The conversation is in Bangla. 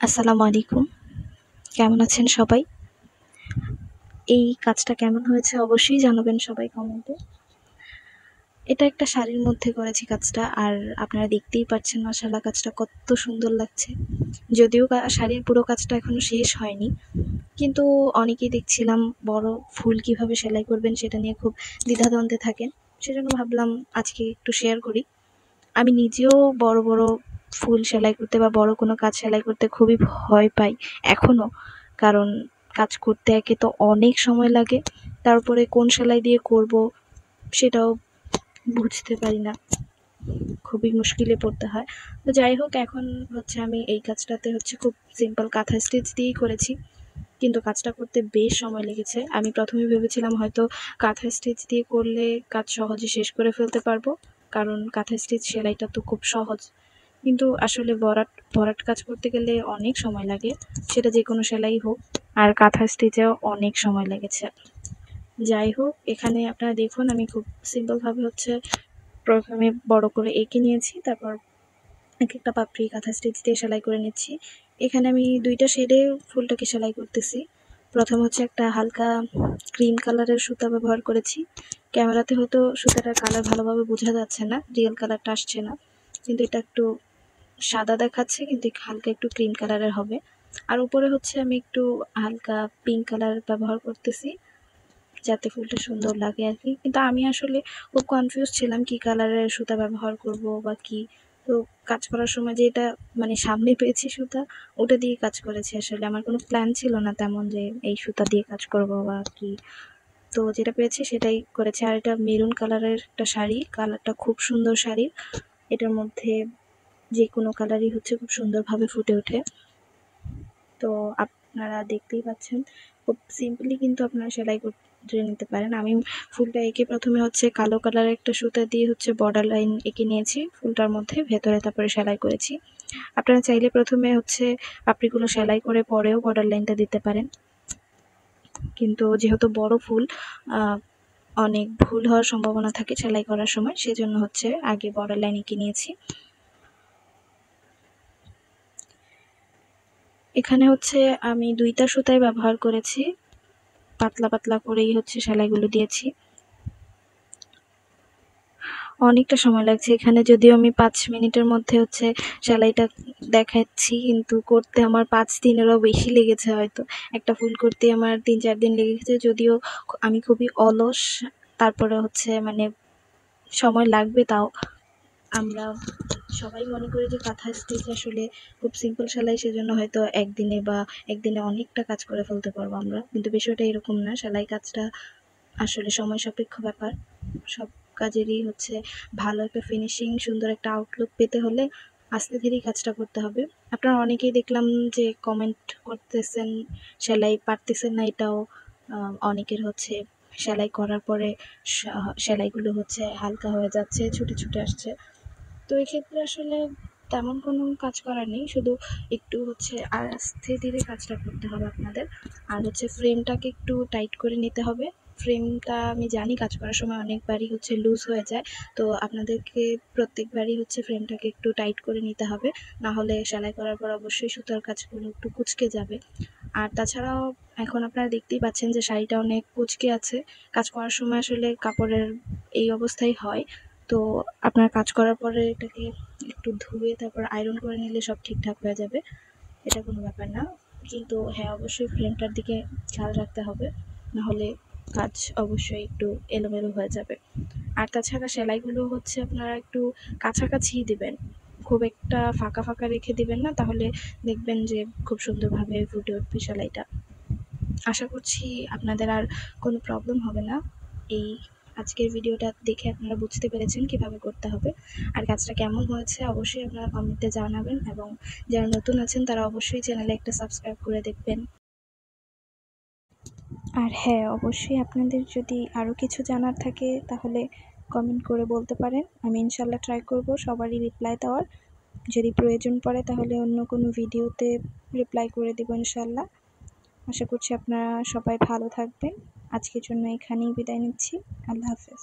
আসসালামু আলাইকুম। কেমন আছেন সবাই? এই কাজটা কেমন হয়েছে অবশ্যই জানাবেন সবাই কমেন্টে। এটা একটা শাড়ির মধ্যে করেছি কাজটা, আর আপনারা দেখতেই পাচ্ছেন মাশাআল্লাহ কাজটা কত সুন্দর লাগছে। যদিও শাড়ির পুরো কাজটা এখনো শেষ হয়নি, কিন্তু অনেকেই দেখছিলাম বড় ফুল কিভাবে সেলাই করবেন সেটা নিয়ে খুব দ্বিধাদ্বন্দ্বে থাকেন। সেজন্য ভাবলাম আজকে একটু শেয়ার করি। আমি নিজেও বড়, বড় ফুল সেলাই করতে বা বড় কোনো কাজ সেলাই করতে খুবই ভয় পাই এখনো। কারণ কাজ করতে একে তো অনেক সময় লাগে, তারপরে কোন সেলাই দিয়ে করব সেটাও বুঝতে পারি না। খুবই মুশকিলে পড়তে হয়। তো যাই হোক, এখন হচ্ছে আমি এই কাজটাতে হচ্ছে খুব সিম্পল কাঁথা স্টিচ দিয়েই করেছি। কিন্তু কাজটা করতে বেশ সময় লেগেছে। আমি ১ম এ ভেবেছিলাম হয়তো কাঁথা স্টিচ দিয়ে করলে কাজ সহজে শেষ করে ফেলতে পারবো। কারণ কাঁথা স্টিচ সেলাইটা তো খুব সহজ। কিন্তু আসলে ভরাট কাজ করতে গেলে অনেক সময় লাগে। সেটা যেকোনো সেলাই হোক। আর কাঁথা স্টিচেও অনেক সময় লেগেছে। যাই হোক, এখানে আপনারা দেখুন আমি খুব সিম্পল ভাবে হচ্ছে ১ম এ বড় করে এঁকে নিয়েছি। তারপর একেকটা পাপড়ি কাঁথা স্টিচ দিয়ে সেলাই করে নিচ্ছি। এখানে আমি ২ টা শেডে ফুলটাকে সেলাই করতেছি। ১ম হচ্ছে একটা হালকা ক্রিম কালারের সুতা ব্যবহার করেছি। ক্যামেরাতে হয়তো সুতাটার কালার ভালোভাবে বোঝা যাচ্ছে না, রিয়েল কালারটা আসছে না। কিন্তু এটা একটু সাদা দেখাচ্ছে, কিন্তু হালকা একটু ক্রিম কালারের হবে। আর উপরে হচ্ছে আমি একটু হালকা পিঙ্ক কালার ব্যবহার করতেছি, যাতে ফুলটা সুন্দর লাগে আর কি। কিন্তু আমি আসলে খুব কনফিউজ ছিলাম কি কালারের সুতা ব্যবহার করব বা কি। তো কাজ করার সময় যেটা মানে সামনে পেয়েছি সুতা, ওটা দিয়ে কাজ করেছি। আসলে আমার কোনো প্ল্যান ছিল না তেমন যে এই সুতা দিয়ে কাজ করব বা কি। তো যেটা পেয়েছি সেটাই করেছি। আর এটা মেরুন কালারের একটা শাড়ি, কালারটা খুব সুন্দর শাড়ির। এটার মধ্যে যে কোনো কালারই হচ্ছে খুব সুন্দরভাবে ফুটে ওঠে। তো আপনারা দেখতেই পাচ্ছেন খুব সিম্পলি কিন্তু আপনারা সেলাই করে নিতে পারেন। আমি ফুলটা এঁকে ১ম এ হচ্ছে কালো কালারের একটা সুতা দিয়ে হচ্ছে বর্ডার লাইন এঁকে নিয়েছি ফুলটার মধ্যে, ভেতরে তারপরে সেলাই করেছি। আপনারা চাইলে ১ম এ হচ্ছে পাপড়িগুলো সেলাই করে পরেও বর্ডার লাইনটা দিতে পারেন। কিন্তু যেহেতু বড় ফুল, অনেক ভুল হওয়ার সম্ভাবনা থাকে সেলাই করার সময়, সেজন্য হচ্ছে আগে বর্ডার লাইন এঁকে নিয়েছি। এখানে হচ্ছে আমি ২ টা সুতাই ব্যবহার করেছি। পাতলা পাতলা করেই হচ্ছে সেলাইগুলো দিয়েছি। অনেকটা সময় লাগছে এখানে, যদিও আমি ৫ মিনিটের মধ্যে হচ্ছে সেলাইটা দেখাচ্ছি, কিন্তু করতে আমার ৫ দিনেরও বেশি লেগেছে হয়তো। একটা ফুল করতে আমার ৩-৪ দিন লেগে গেছে। যদিও আমি খুবই অলস, তারপরে হচ্ছে মানে সময় লাগবে তাও। আমরা সবাই মনে করি যে কাঁথা স্টিচ আসলে খুব সিম্পল সেলাই, সেজন্য হয়তো একদিনে অনেকটা কাজ করে ফেলতে পারবো আমরা। কিন্তু বিষয়টা এরকম না। সেলাই কাজটা আসলে সময় সাপেক্ষ ব্যাপার। সব কাজেরই হচ্ছে ভালো একটা ফিনিশিং, সুন্দর একটা আউটলুক পেতে হলে আস্তে ধীরেই কাজটা করতে হবে। আপনারা অনেকেই দেখলাম যে কমেন্ট করতেছেন সেলাই পারতেছেন না, এটাও অনেকের হচ্ছে সেলাই করার পরে সেলাইগুলো হচ্ছে হালকা হয়ে যাচ্ছে, ছুটে ছুটে আসছে। তো এক্ষেত্রে আসলে তেমন কোনো কাজ করার নেই, শুধু একটু হচ্ছে আস্তে ধীরে কাজটা করতে হবে আপনাদের। আর হচ্ছে ফ্রেমটাকে একটু টাইট করে নিতে হবে। ফ্রেমটা আমি জানি কাজ করার সময় অনেকবারই হচ্ছে লুজ হয়ে যায়। তো আপনাদেরকে প্রত্যেকবারই হচ্ছে ফ্রেমটাকে একটু টাইট করে নিতে হবে। না হলে সেলাই করার পর অবশ্যই সুতার কাজগুলো একটু কুঁচকে যাবে। আর তাছাড়াও এখন আপনারা দেখতেই পাচ্ছেন যে শাড়িটা অনেক কুঁচকে আছে। কাজ করার সময় আসলে কাপড়ের এই অবস্থাই হয়। তো আপনার কাজ করার পরে এটাকে একটু ধুয়ে তারপর আয়রন করে নিলে সব ঠিকঠাক হয়ে যাবে। এটা কোনো ব্যাপার না। কিন্তু হ্যাঁ, অবশ্যই ফ্রেমটার দিকে খেয়াল রাখতে হবে। নাহলে কাজ অবশ্যই একটু এলোমেলো হয়ে যাবে। আর তাছাড়া সেলাইগুলো হচ্ছে আপনারা একটু কাছাকাছিই দিবেন। খুব একটা ফাঁকা ফাঁকা রেখে দিবেন না, তাহলে দেখবেন যে খুব সুন্দরভাবে ফুটে উঠবে সেলাইটা। আশা করছি আপনাদের আর কোনো প্রবলেম হবে না। এই আজকের ভিডিওটা দেখে আপনারা বুঝতে পেরেছেন কিভাবে করতে হবে। আর কাজটা কেমন হয়েছে অবশ্যই আপনারা কমেন্টে জানাবেন, এবং যারা নতুন আছেন তারা অবশ্যই চ্যানেলে একটা সাবস্ক্রাইব করে দেখবেন। আর হ্যাঁ, অবশ্যই আপনাদের যদি আরও কিছু জানার থাকে তাহলে কমেন্ট করে বলতে পারেন। আমি ইনশাল্লাহ ট্রাই করব সবারই রিপ্লাই দেওয়ার। যদি প্রয়োজন পড়ে তাহলে অন্য কোনো ভিডিওতে রিপ্লাই করে দেবো ইনশাল্লাহ। আশা করছি আপনারা সবাই ভালো থাকবেন। আজকের জন্য এখানেই বিদায় নিচ্ছি। আল্লাহ হাফেজ।